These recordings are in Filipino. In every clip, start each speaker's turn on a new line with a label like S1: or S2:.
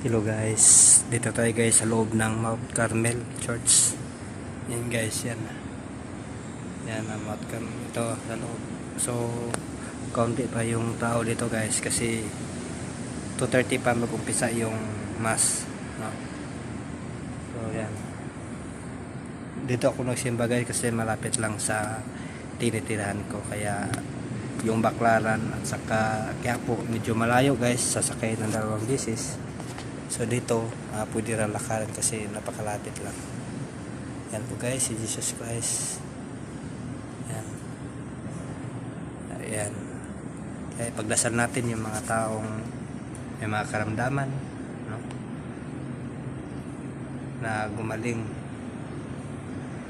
S1: Hello guys, dito tayo guys sa loob ng Mount Carmel Church. Yan guys, yan. Yan ang Mount Carmel ito sa loob. So, kaunti pa yung tao dito guys kasi 2:30 pa mag-umpisa yung mass, no? So, yan. Dito ako nagsimba guys kasi malapit lang sa tinitirahan ko, kaya yung Baklaran at saka kaya po medyo malayo guys, sasakay ng dalawang bisis. So dito, pwede rin lakaran kasi napakalapit lang. Yan po guys, si Jesus Christ. Yan. Ayan. Kaya pagdasal natin yung mga taong may mga karamdaman, no? Na gumaling,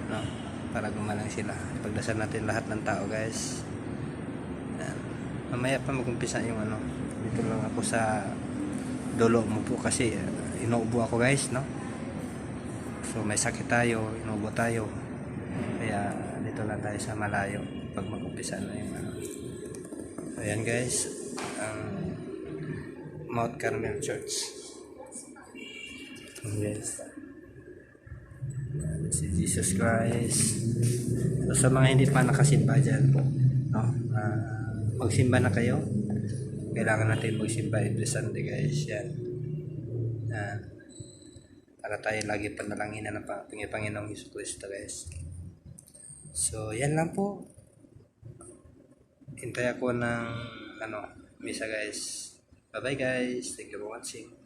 S1: no? Para gumaling sila. Pagdasal natin lahat ng tao guys. Yan. Mamaya pa mag-umpisa yung ano. Dito lang ako sa dulo mo po kasi inuubo ako guys, no? So may sakit tayo, inuubo tayo, kaya dito lang tayo sa malayo pag mag-umpisa na yung ano. So ayan guys, ang Mount Carmel Church. Yes. Si Jesus Christ. So sa mga hindi pa nakasimba dyan po, no? Magsimba na kayo. Kailangan natin magsimba every Sunday guys. Yan. Para tayo lagi panalangin ng Panginoong Hesus Kristo guys. So yan lang po. Hintay ako ng misa guys. Bye bye guys. Thank you for watching.